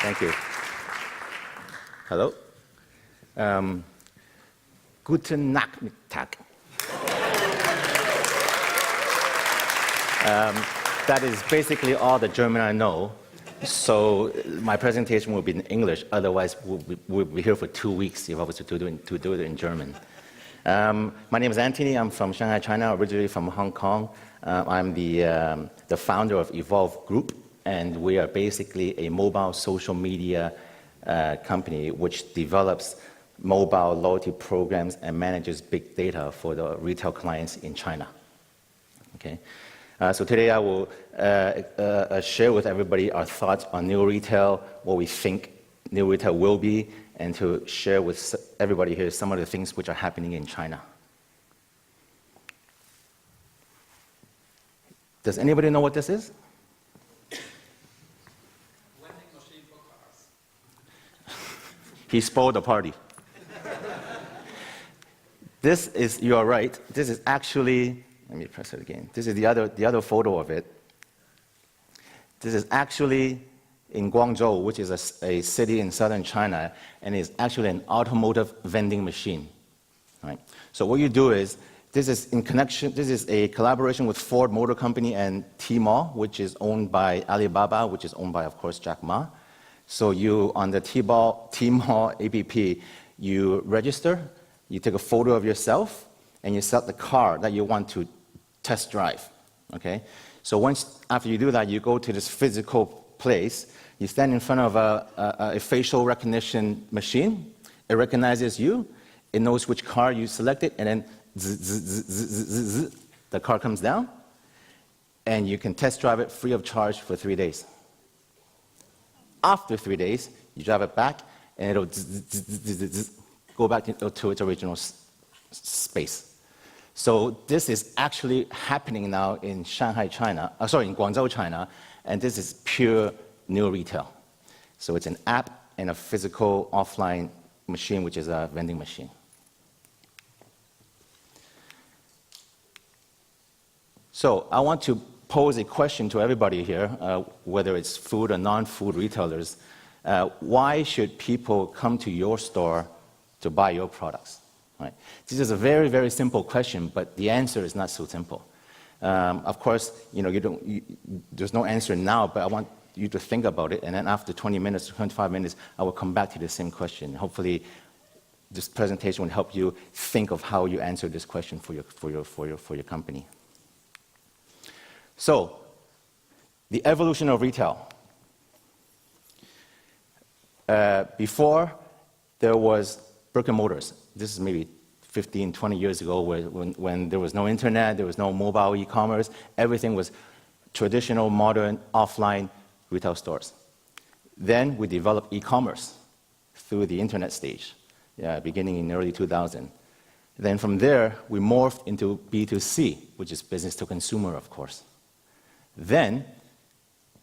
Thank you. Hello. Guten Nachmittag. That is basically all the German I know. So my presentation will be in English. Otherwise, we'll be here for 2 weeks if I was to do it in German. My name is Anthony. I'm from Shanghai, China, originally from Hong Kong. I'm the founder of Evolve Group, and we are basically a mobile social media company which develops mobile loyalty programs and manages big data for the retail clients in China. Okay. So today I will share with everybody our thoughts on new retail, what we think new retail will be, and to share with everybody here some of the things which are happening in China. Does anybody know what this is? Vending machine for cars. He spoiled the party. This is, you are right, this is actually, let me press it again. This is the other photo of it. This is actually in Guangzhou, which is a city in southern China, and is actually an automotive vending machine. Right? So what you do is, this is a collaboration with Ford Motor Company and Tmall, which is owned by Alibaba, which is owned by, of course, Jack Ma. So you, on the Tmall app, you register, you take a photo of yourself, and you select the car that you want to test drive, okay? So after you do that, you go to this physical place, you stand in front of a facial recognition machine, it recognizes you, it knows which car you selected, and then the car comes down, and you can test drive it free of charge for 3 days. After 3 days, you drive it back, and it'll go back to its original space. So this is actually happening now in Shanghai, China, in Guangzhou, China, and this is pure new retail. So it's an app and a physical offline machine, which is a vending machine. So I want to pose a question to everybody here, whether it's food or non-food retailers. Why should people come to your store to buy your products? Right. This is a very, very simple question, but the answer is not so simple. Of course, there's no answer now, but I want you to think about it, and then after 20 minutes, 25 minutes, I will come back to the same question. Hopefully, this presentation will help you think of how you answer this question for your company. So, the evolution of retail. Before, there was brick and mortars. This is maybe 15, 20 years ago when there was no internet, there was no mobile e-commerce, everything was traditional, modern, offline retail stores. Then we developed e-commerce through the internet stage, beginning in early 2000. Then from there, we morphed into B2C, which is business to consumer, of course. Then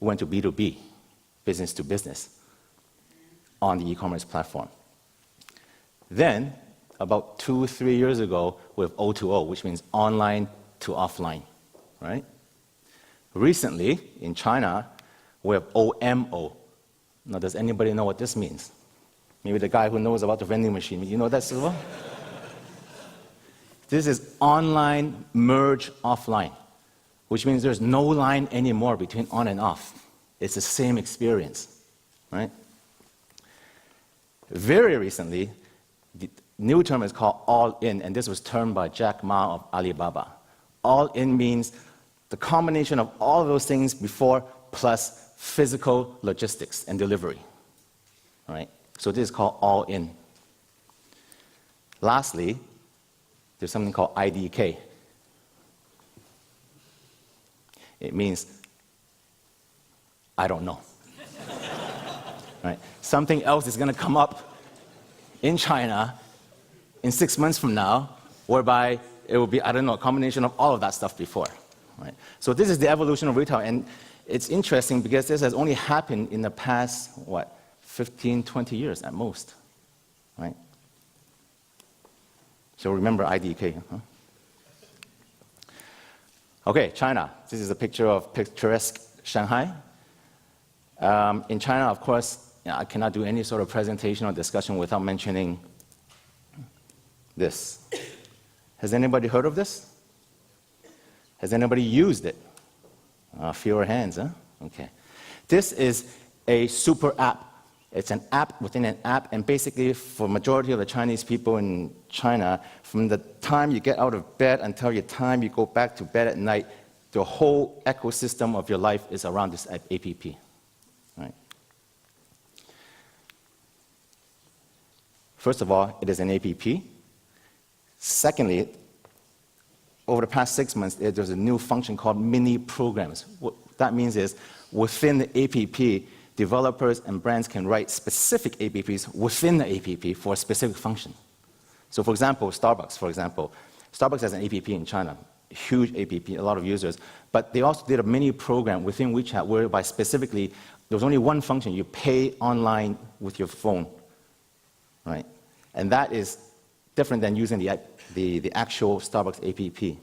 we went to B2B, business to business, on the e-commerce platform. Then, about 2-3 years ago, we have O2O, which means online to offline, right? Recently, in China, we have OMO. Now, does anybody know what this means? Maybe the guy who knows about the vending machine. You know that as well? This is online merge offline, which means there's no line anymore between on and off. It's the same experience, right? Very recently, the new term is called all-in, and this was termed by Jack Ma of Alibaba. All-in means the combination of all of those things before plus physical logistics and delivery, right? So this is called all-in. Lastly, there's something called IDK. It means, I don't know. Right? Something else is going to come up in China in 6 months from now, whereby it will be, I don't know, a combination of all of that stuff before. Right? So this is the evolution of retail, and it's interesting because this has only happened in the past, 15, 20 years at most. Right? So remember IDK. Huh? Okay, China. This is a picture of picturesque Shanghai. In China, of course, I cannot do any sort of presentation or discussion without mentioning this. Has anybody heard of this? Has anybody used it? Fewer hands, huh? Okay. This is a super app. It's an app within an app, and basically for majority of the Chinese people in China, from the time you get out of bed until the time you go back to bed at night, the whole ecosystem of your life is around this app. Right? First of all, it is an app. Secondly, over the past 6 months, there's a new function called mini programs. What that means is, within the app, developers and brands can write specific apps within the app for a specific function. So for example, Starbucks, Starbucks has an app in China, a huge app, a lot of users, but they also did a mini program within WeChat whereby specifically there was only one function: you pay online with your phone, right? And that is different than using the actual Starbucks app,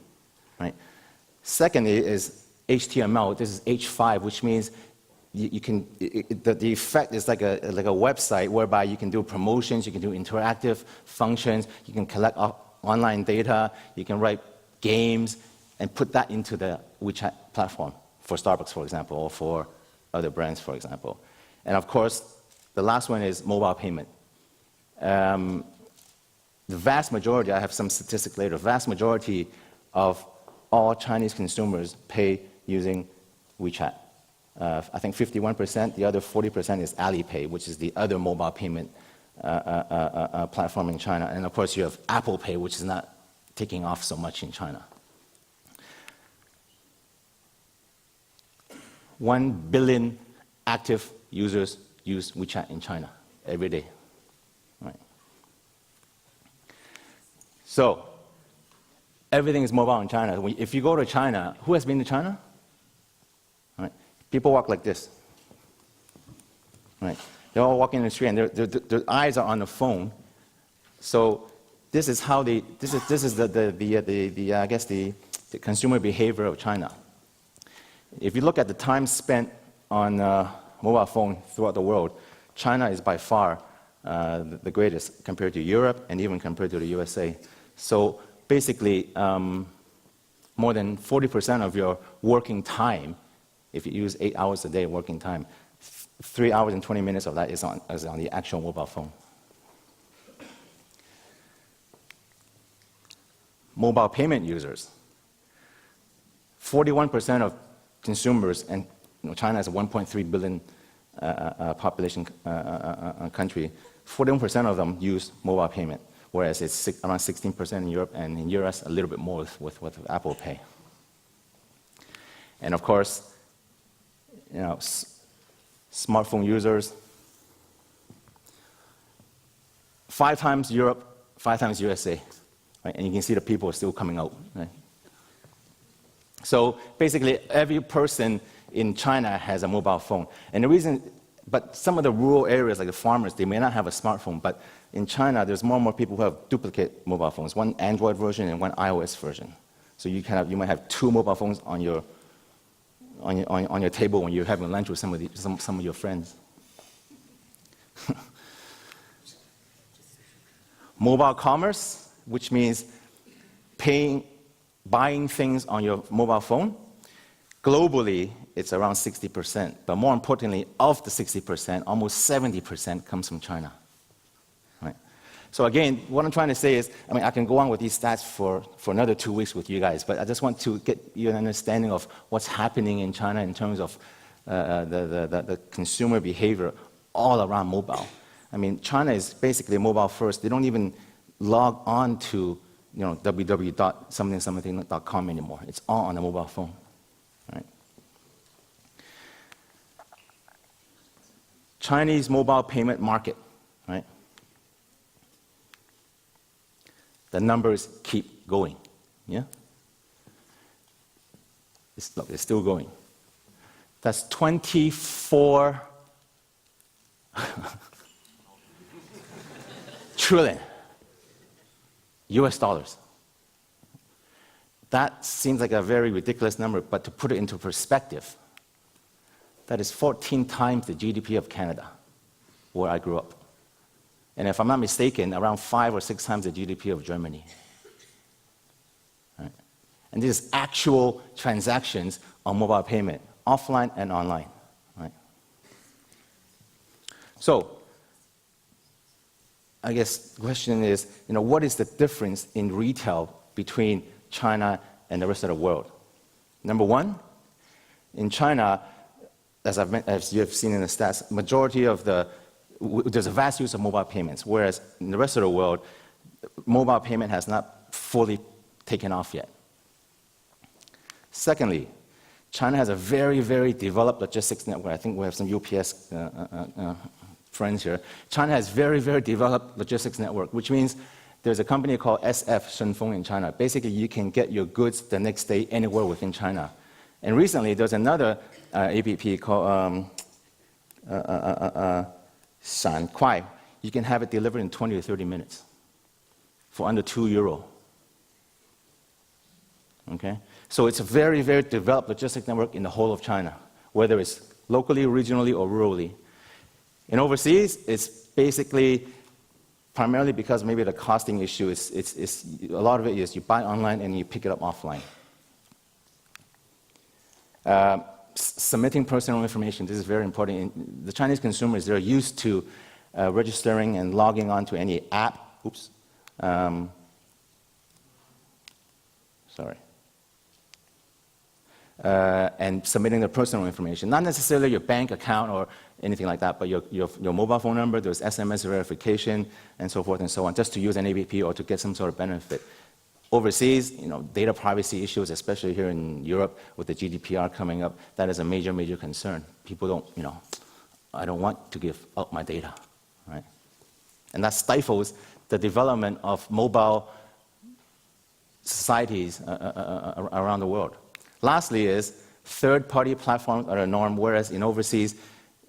right? Secondly is HTML. This is H5, which means you can, the effect is like a website whereby you can do promotions, you can do interactive functions, you can collect online data, you can write games, and put that into the WeChat platform for Starbucks, for example, or for other brands, for example. And of course, the last one is mobile payment. The vast majority, I have some statistics later, vast majority of all Chinese consumers pay using WeChat. I think 51%, the other 40% is Alipay, which is the other mobile payment platform in China. And of course, you have Apple Pay, which is not taking off so much in China. 1 billion active users use WeChat in China every day. Right. So, everything is mobile in China. If you go to China, who has been to China? Right. People walk like this. Right. They're all walking in the street, and their eyes are on the phone. So this is how they. This is I guess the consumer behavior of China. If you look at the time spent on mobile phone throughout the world, China is by far the greatest compared to Europe and even compared to the USA. So basically, more than 40% of your working time, if you use 8 hours a day working time, 3 hours and 20 minutes of that is on the actual mobile phone. Mobile payment users. 41% of consumers, and China is a 1.3 billion population country, 41% of them use mobile payment, whereas it's around 16% in Europe, and in US a little bit more with Apple Pay. And of course, smartphone users, 5 times Europe, 5 times USA, right? And you can see the people are still coming out. Right? So basically, every person in China has a mobile phone. And the reason, but some of the rural areas, like the farmers, they may not have a smartphone, but in China, there's more and more people who have duplicate mobile phones, one Android version and one iOS version. So you might have 2 mobile phones on your table when you're having lunch with some of your friends. Mobile commerce, which means buying things on your mobile phone. Globally, it's around 60%, but more importantly, of the 60%, almost 70% comes from China. Right? So again, what I'm trying to say is, I can go on with these stats for another 2 weeks with you guys, but I just want to get you an understanding of what's happening in China in terms of the consumer behavior all around mobile. China is basically mobile first. They don't even log on to www.something.com anymore. It's all on a mobile phone. Right? Chinese mobile payment market. Right? The numbers keep going. Yeah? It's still going. That's 24 trillion US dollars. That seems like a very ridiculous number, but to put it into perspective, that is 14 times the GDP of Canada. where I grew up. And if I'm not mistaken, around 5 or 6 times the GDP of Germany. Right? And this is actual transactions on mobile payment, offline and online. Right? So, I guess the question is, what is the difference in retail between China and the rest of the world? Number one, in China, as you have seen in the stats, majority of there's a vast use of mobile payments, whereas in the rest of the world, mobile payment has not fully taken off yet. Secondly, China has a very, very developed logistics network. I think we have some UPS friends here. China has very, very developed logistics network, which means there's a company called SF Shunfeng in China. Basically, you can get your goods the next day anywhere within China. And recently, there's another APP called Kuai. You can have it delivered in 20 to 30 minutes for under €2. Okay? So it's a very, very developed logistics network in the whole of China, whether it's locally, regionally, or rurally. And overseas, it's basically primarily because maybe the costing issue is a lot of it is you buy online and you pick it up offline. Submitting personal information, this is very important. The Chinese consumers, they're used to registering and logging on to any app. Oops. Sorry. And submitting their personal information. Not necessarily your bank account or anything like that, but your mobile phone number, there's SMS verification, and so forth and so on, just to use an APP or to get some sort of benefit. Overseas, data privacy issues, especially here in Europe with the GDPR coming up, that is a major, major concern. People don't, I don't want to give out my data, right? And that stifles the development of mobile societies around the world. Lastly is third-party platforms are the norm, whereas in overseas,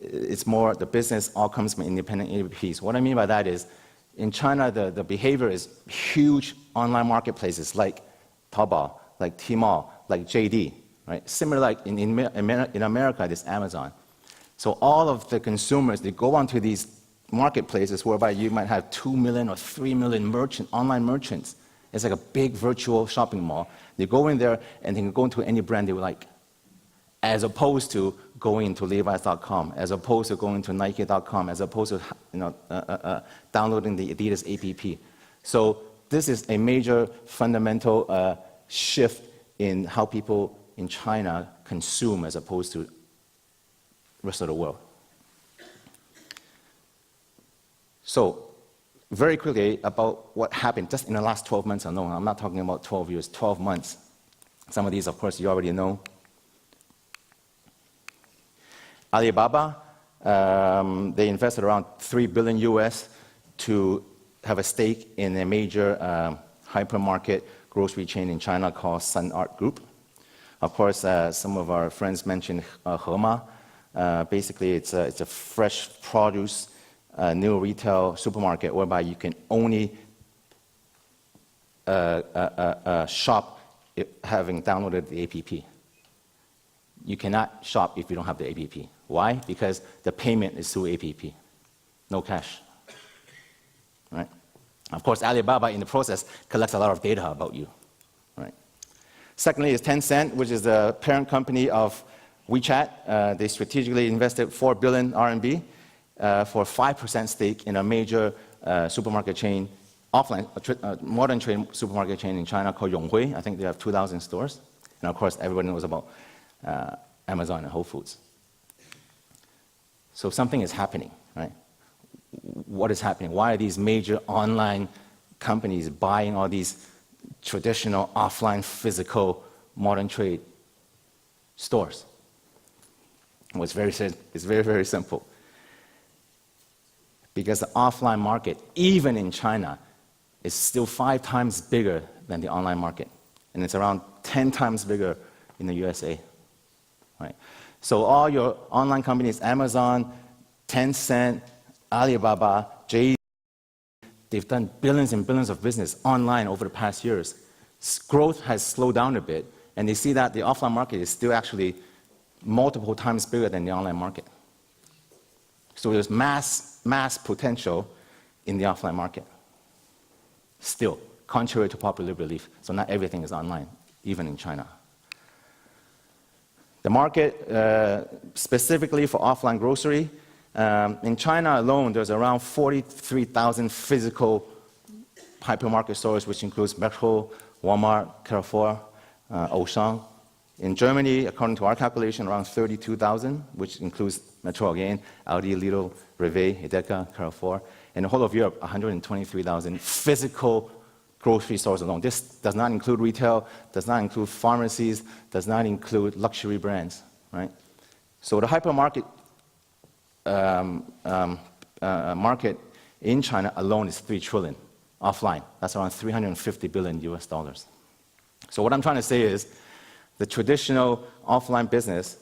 it's more the business all comes from independent APPs. What I mean by that is, in China, the behavior is huge online marketplaces like Taobao, like Tmall, like JD, right? Similar like in America, there's Amazon. So all of the consumers, they go onto these marketplaces whereby you might have 2 million or 3 million online merchants. It's like a big virtual shopping mall. They go in there and they can go into any brand they would like, as opposed to going into Levi's.com, as opposed to going to Nike.com, as opposed to downloading the Adidas app. So this is a major fundamental shift in how people in China consume as opposed to the rest of the world. So very quickly about what happened just in the last 12 months alone. I'm not talking about 12 years, 12 months. Some of these, of course, you already know. Alibaba, they invested around $3 billion US to have a stake in a major hypermarket grocery chain in China called Sun Art Group. Of course, some of our friends mentioned Hema. Basically, it's a fresh produce new retail supermarket whereby you can only shop having downloaded the app. You cannot shop if you don't have the app. Why? Because the payment is through app, no cash. Right? Of course, Alibaba in the process collects a lot of data about you. Right? Secondly is Tencent, which is the parent company of WeChat. They strategically invested 4 billion RMB for a 5% stake in a major supermarket chain, offline, modern trade supermarket chain in China called Yonghui. I think they have 2,000 stores. And of course, everybody knows about Amazon and Whole Foods. So something is happening, right? What is happening? Why are these major online companies buying all these traditional offline physical modern trade stores? Well, it's very, very simple. Because the offline market, even in China, is still 5 times bigger than the online market. And it's around 10 times bigger in the USA. Right? So all your online companies, Amazon, Tencent, Alibaba, JD, they've done billions and billions of business online over the past years. Growth has slowed down a bit, and they see that the offline market is still actually multiple times bigger than the online market. So there's mass mass potential in the offline market. Still, contrary to popular belief. So not everything is online, even in China. The market, specifically for offline grocery, in China alone, there's around 43,000 physical hypermarket stores, which includes Metro, Walmart, Carrefour, Auchan. In Germany, according to our calculation, around 32,000, which includes Metro again, Aldi, Lidl, Rewe, Edeka, Carrefour. In the whole of Europe, 123,000 physical grocery stores alone. This does not include retail, does not include pharmacies, does not include luxury brands, right? So the hypermarket market in China alone is 3 trillion offline. That's around 350 billion US dollars. So what I'm trying to say is the traditional offline business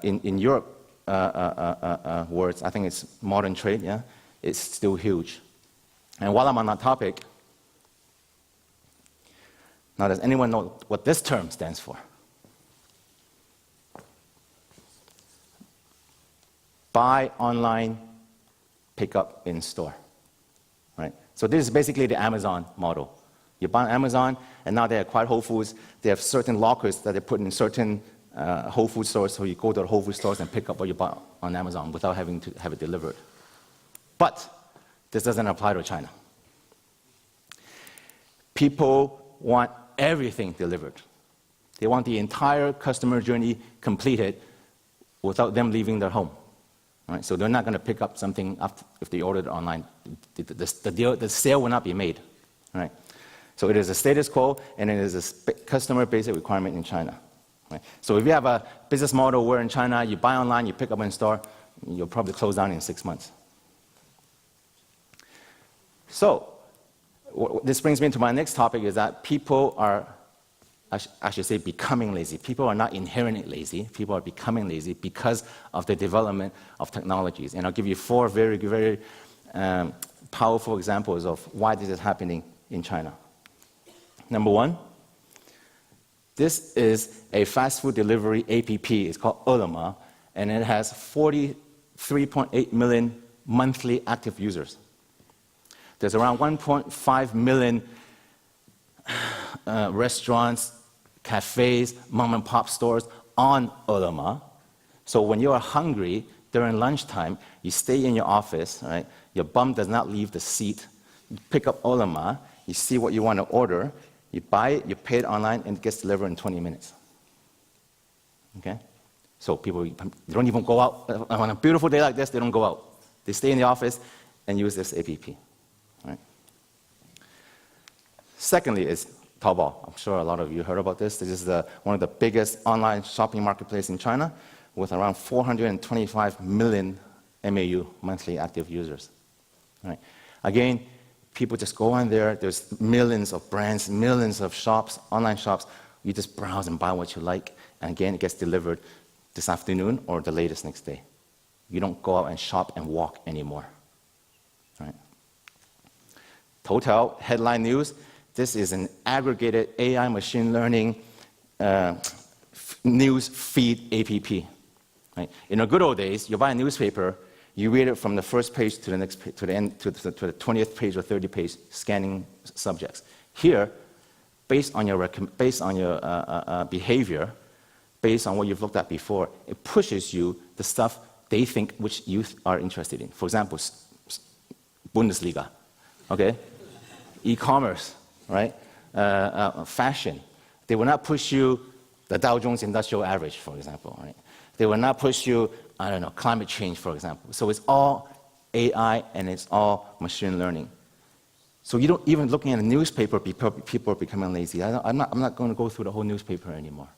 in Europe words, I think it's modern trade, yeah, it's still huge. And while I'm on that topic, now does anyone know what this term stands for? Buy online, pick up in store, right? So this is basically the Amazon model. You buy on Amazon, and now they acquired Whole Foods. They have certain lockers that they put in certain Whole Food stores, so you go to the Whole Food stores and pick up what you bought on Amazon without having to have it delivered. But this doesn't apply to China. People want everything delivered. They want the entire customer journey completed without them leaving their home. Right? So they're not going to pick up something if they ordered it online. The sale will not be made. Right? So it is a status quo, and it is a customer basic requirement in China. Right? So if you have a business model where in China you buy online, you pick up in store, you'll probably close down in 6 months. So this brings me to my next topic, is that people are, I should say, becoming lazy. People are not inherently lazy. People are becoming lazy because of the development of technologies. And I'll give you 4 very, very powerful examples of why this is happening in China. Number 1, this is a fast food delivery app. It's called Ele.me, and it has 43.8 million monthly active users. There's around 1.5 million restaurants, cafes, mom-and-pop stores on Ele.me. So when you are hungry during lunchtime, you stay in your office, right? Your bum does not leave the seat. You pick up Ele.me, you see what you want to order, you buy it, you pay it online, and it gets delivered in 20 minutes. Okay? So people, they don't even go out. On a beautiful day like this, they don't go out. They stay in the office and use this app. Right? Secondly is Taobao. I'm sure a lot of you heard about this. This is one of the biggest online shopping marketplaces in China with around 425 million MAU, monthly active users. Right? Again, people just go on there. There's millions of brands, millions of shops, online shops. You just browse and buy what you like. And again, it gets delivered this afternoon or the latest next day. You don't go out and shop and walk anymore. Right? Total, headline news. This is an aggregated AI machine learning news feed app. Right? In the good old days, you buy a newspaper, you read it from the first page to the next page, to the end, to the 20th page or 30th page, scanning subjects. Here, based on your behavior, based on what you've looked at before, it pushes you the stuff they think which youth are interested in. For example, Bundesliga, okay? E-commerce, right? Fashion. They will not push you the Dow Jones Industrial Average, for example, right? They will not push you, I don't know, climate change, for example. So it's all AI and it's all machine learning. So you don't even looking at a newspaper, people are becoming lazy. I'm not going to go through the whole newspaper anymore.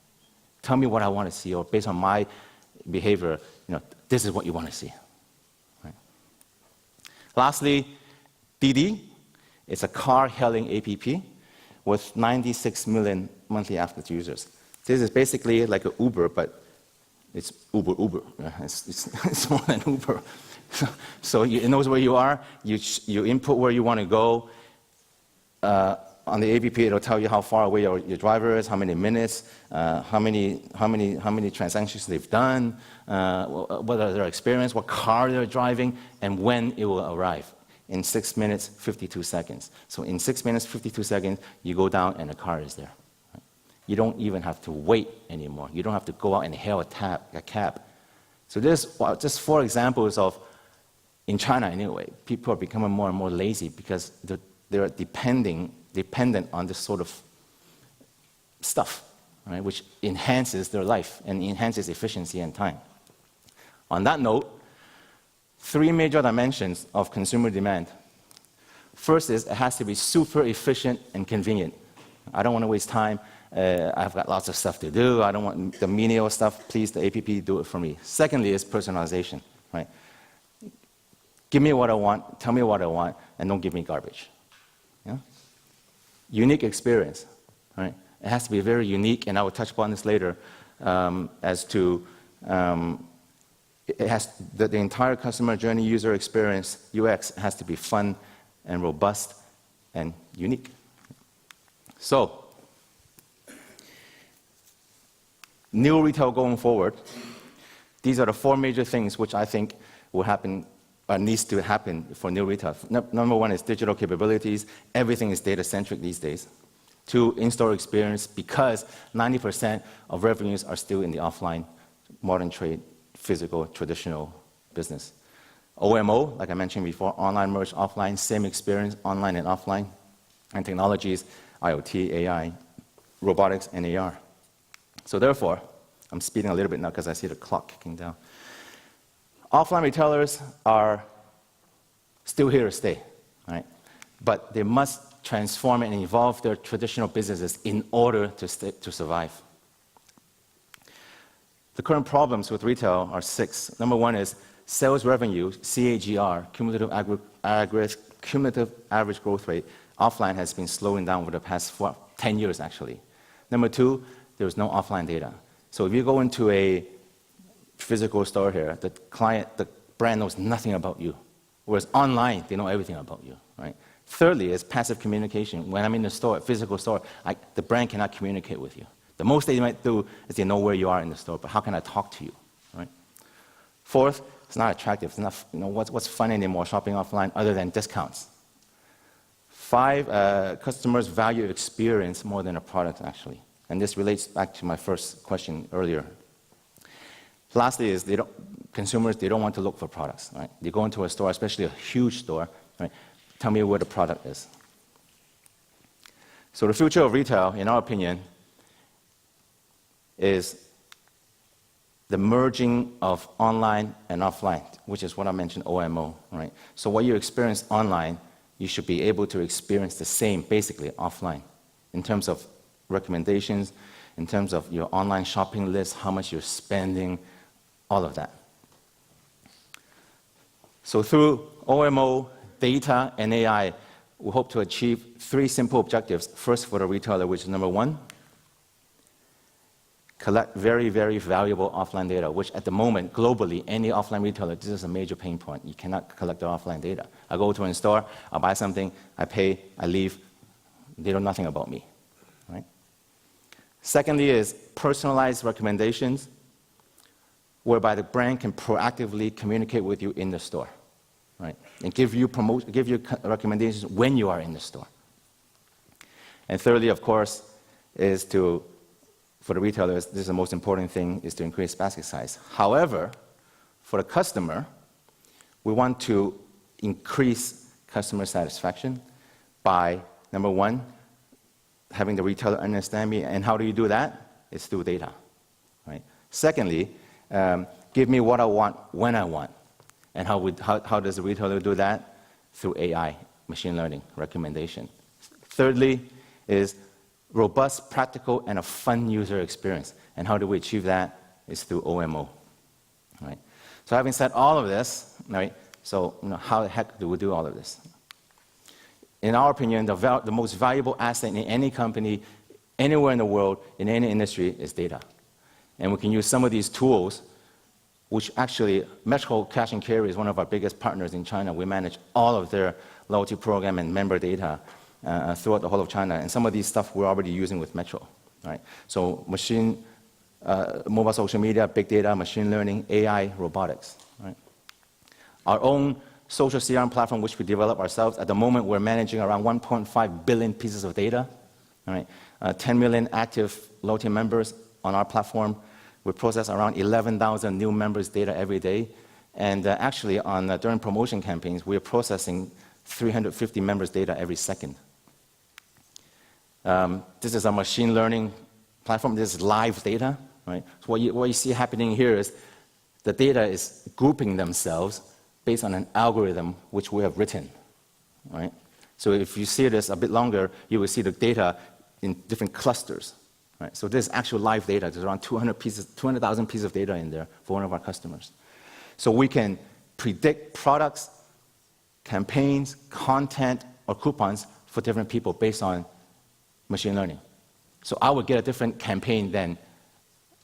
Tell me what I want to see, or based on my behavior, this is what you want to see. Right? Lastly, Didi. It's a car-hailing app with 96 million monthly active users. This is basically like an Uber, but it's Uber. It's more than Uber. So it knows where you are. You input where you want to go. on the APP, it'll tell you how far away your driver is, how many minutes, how many transactions they've done, what are their experience, what car they're driving, and when it will arrive. In 6 minutes, 52 seconds. So in 6 minutes, 52 seconds, you go down and the car is there. Right? You don't even have to wait anymore. You don't have to go out and hail a cab. So there's just 4 examples of, in China anyway, people are becoming more and more lazy because they're dependent on this sort of stuff, right, which enhances their life and enhances efficiency and time. On that note, 3 major dimensions of consumer demand. First is it has to be super efficient and convenient. I don't want to waste time. I've got lots of stuff to do. I don't want the menial stuff. Please, the APP, do it for me. Secondly is personalization, right? Give me what I want, tell me what I want, and don't give me garbage. Yeah? Unique experience, right? It has to be very unique, and I will touch upon this later, as to the entire customer journey, user experience, UX has to be fun and robust and unique. So, new retail going forward, these are the 4 major things which I think will happen, or needs to happen for new retail. Number 1 is digital capabilities. Everything is data-centric these days. 2, in-store experience, because 90% of revenues are still in the offline, modern trade, physical, traditional business. OMO, like I mentioned before, online merged offline, same experience, online and offline. And technologies, IoT, AI, robotics, and AR. So therefore, I'm speeding a little bit now because I see the clock kicking down. Offline retailers are still here to stay, right? But they must transform and evolve their traditional businesses in order to survive. The current problems with retail are 6. Number 1 is sales revenue, CAGR, cumulative average growth rate, offline has been slowing down over the past 10 years, actually. Number 2, there's no offline data. So if you go into a physical store here, the brand knows nothing about you. Whereas online, they know everything about you, right? Thirdly is passive communication. When I'm in the store, physical store, the brand cannot communicate with you. The most they might do is they know where you are in the store, but how can I talk to you, right? 4th, it's not attractive. It's not, what's fun anymore shopping offline other than discounts. 5, customers value experience more than a product, actually. And this relates back to my first question earlier. Lastly is consumers don't want to look for products, right? They go into a store, especially a huge store, right? Tell me where the product is. So the future of retail, in our opinion, is the merging of online and offline, which is what I mentioned, OMO, right? So what you experience online, you should be able to experience the same, basically, offline, in terms of recommendations, in terms of your online shopping list, how much you're spending, all of that. So through OMO, data, and AI, we hope to achieve 3 simple objectives. First, for the retailer, which is number 1, collect very, very valuable offline data, which at the moment, globally, any offline retailer, this is a major pain point. You cannot collect the offline data. I go to a store, I buy something, I pay, I leave, they know nothing about me, right? Secondly is personalized recommendations, whereby the brand can proactively communicate with you in the store, right? And give you recommendations when you are in the store. And thirdly, of course, is for the retailers, this is the most important thing, is to increase basket size. However, for the customer, we want to increase customer satisfaction by, number 1, having the retailer understand me. And how do you do that? It's through data, right? Secondly, give me what I want when I want. And how does the retailer do that? Through AI, machine learning, recommendation. Thirdly is robust, practical, and a fun user experience. And how do we achieve that? It's through OMO, right? So having said all of this, right, so how the heck do we do all of this? In our opinion, the most valuable asset in any company, anywhere in the world, in any industry, is data. And we can use some of these tools, which actually, Metro Cash and Carry is one of our biggest partners in China. We manage all of their loyalty program and member data. throughout the whole of China. And some of these stuff we're already using with Metro. Right? So mobile social media, big data, machine learning, AI, robotics. Right? Our own social CRM platform, which we develop ourselves, at the moment we're managing around 1.5 billion pieces of data. Right? 10 million active loyalty members on our platform. We process around 11,000 new members' data every day. And actually, during promotion campaigns, we're processing 350 members' data every second. This is a machine learning platform. This is live data. Right? So what you see happening here is the data is grouping themselves based on an algorithm which we have written. Right? So if you see this a bit longer, you will see the data in different clusters. Right? So this is actual live data. There's around 200,000 pieces of data in there for one of our customers. So we can predict products, campaigns, content, or coupons for different people based on machine learning. So I would get a different campaign than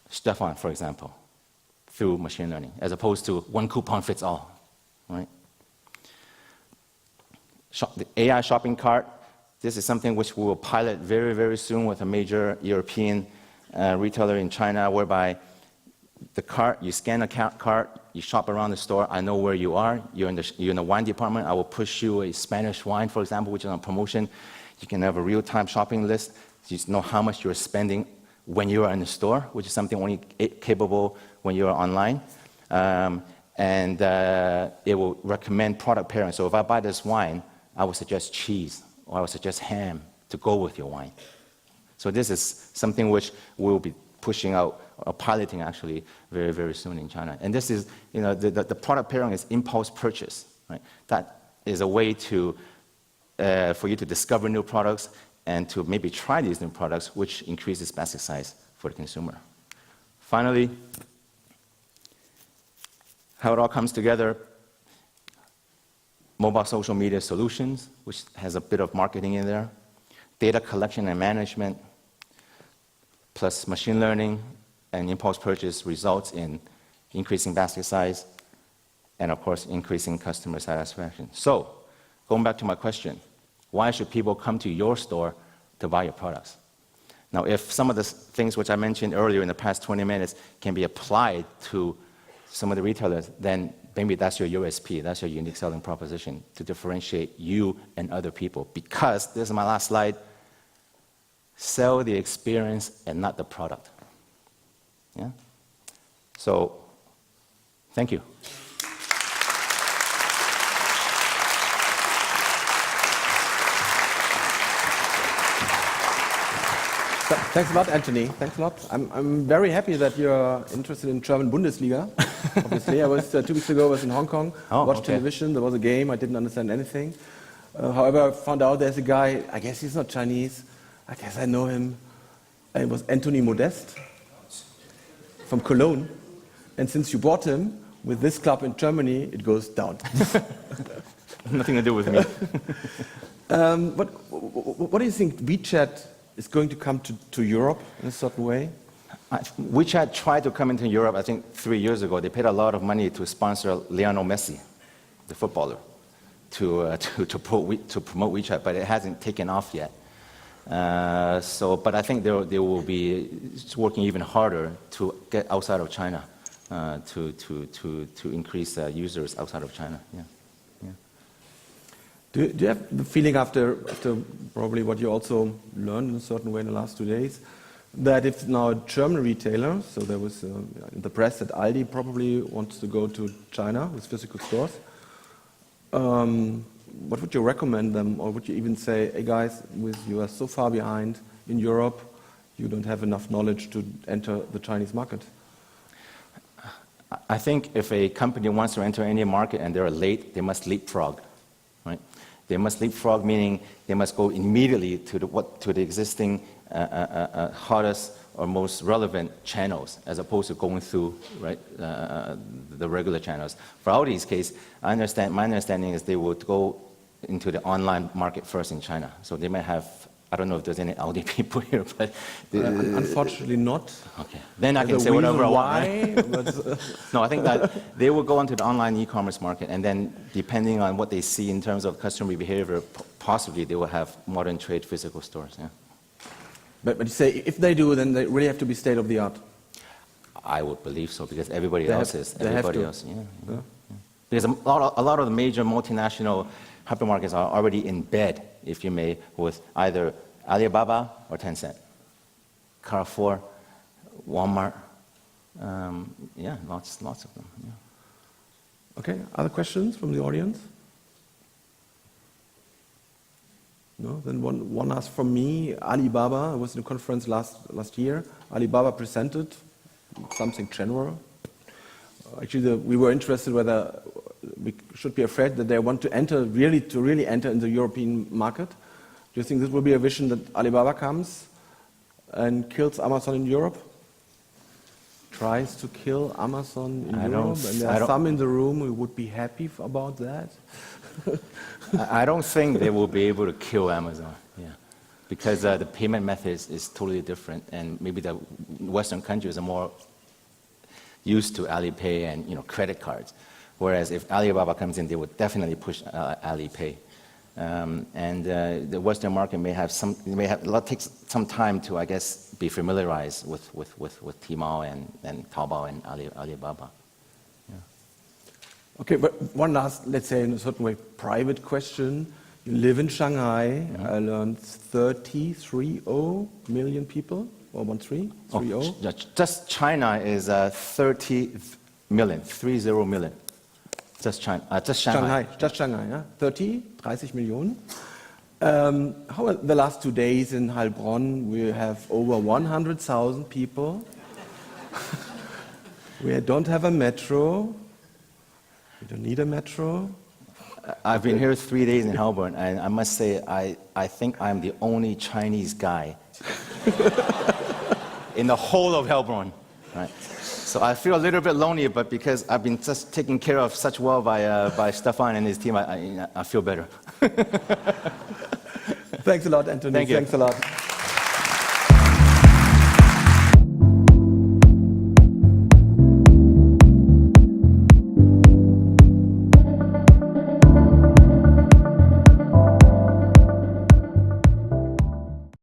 Stefan, for example, through machine learning, as opposed to one coupon fits all. Right? The AI shopping cart. This is something which we will pilot very, very soon with a major European retailer in China, whereby the cart, you scan a cart, you shop around the store, I know where you are, you're in the wine department, I will push you a Spanish wine, for example, which is on promotion. You can have a real-time shopping list, so you know how much you're spending when you are in the store, which is something only capable when you are online. And it will recommend product pairing. So if I buy this wine, I would suggest cheese, or I would suggest ham to go with your wine. So this is something which we'll be pushing out, or piloting actually, very, very soon in China. And this is, the product pairing is impulse purchase. Right? That is a way to, for you to discover new products and to maybe try these new products, which increases basket size for the consumer. Finally, how it all comes together. Mobile social media solutions, which has a bit of marketing in there, data collection and management, plus machine learning and impulse purchase results in increasing basket size, and of course, increasing customer satisfaction. So, going back to my question, why should people come to your store to buy your products? Now, if some of the things which I mentioned earlier in the past 20 minutes can be applied to some of the retailers, then maybe that's your USP, that's your unique selling proposition to differentiate you and other people. Because, this is my last slide, sell the experience and not the product. Yeah? So, thank you. Thanks a lot, Anthony. Thanks a lot. I'm very happy that you're interested in German Bundesliga. Obviously, I was 2 weeks ago. I was in Hong Kong. Watched television. There was a game. I didn't understand anything. However, I found out there's a guy. I guess he's not Chinese. I guess I know him. It was Anthony Modest from Cologne. And since you bought him with this club in Germany, it goes down. Nothing to do with me. What do you think WeChat is going to come to Europe in a certain way? WeChat tried to come into Europe, I think 3 years ago. They paid a lot of money to sponsor Lionel Messi, the footballer, to promote WeChat, but it hasn't taken off yet. But I think they will be working even harder to get outside of China, to increase users outside of China. Yeah. Do you have the feeling after probably what you also learned in a certain way in the last 2 days, that if now a German retailer, so there was in the press that Aldi probably wants to go to China with physical stores, what would you recommend them, or would you even say, hey guys, you are so far behind in Europe, you don't have enough knowledge to enter the Chinese market? I think if a company wants to enter any market and they're late, they must leapfrog. Right? They must leapfrog, meaning they must go immediately to the existing hottest or most relevant channels, as opposed to going through the regular channels. For Audi's case, my understanding is they would go into the online market first in China. So they may have I don't know if there's any Audi people here, but Unfortunately not. okay. Then I can There's say a whatever I reason want. why, but, No, I think that they will go into the online e-commerce market, and then depending on what they see in terms of customer behavior, possibly they will have modern trade physical stores. Yeah. but you say if they do, then they really have to be state of the art. I would believe so because everybody They else have- is. they have Everybody to. else, yeah. Yeah. Because a lot of the major multinational hypermarkets are already in bed, if you may, with either Alibaba or Tencent, Carrefour, Walmart. Yeah, lots of them. Yeah. Okay, other questions from the audience? No, then one asked from me. Alibaba, I was in a conference last year. Alibaba presented something general. Actually, we were interested whether we should be afraid that they want to really enter in the European market. Do you think this will be a vision that Alibaba comes and kills Amazon in Europe? Tries to kill Amazon in Europe? And there are some in the room who would be happy about that. I don't think they will be able to kill Amazon, yeah, because the payment method is totally different, and maybe the Western countries are more used to Alipay and credit cards, whereas if Alibaba comes in, they would definitely push Alipay, and the Western market takes some time to, I guess, be familiarized with Tmall and Taobao and Alibaba. Okay, but one last, let's say in a certain way, private question. You live in Shanghai. Mm-hmm. I learned 30 million people, or 13, 30? Oh, just China is 30 million, 30 million. Just China, just Shanghai. Just Shanghai, yeah? 30 Millionen. How are the last 2 days in Heilbronn? We have over 100,000 people. We don't have a metro. We don't need a metro. I've been here 3 days in Heilbronn, and I must say, I think I'm the only Chinese guy in the whole of Heilbronn. Right? So I feel a little bit lonely, but because I've been just taken care of such well by Stefan and his team, I feel better. Thanks a lot, Anthony. Thank you. Thanks a lot.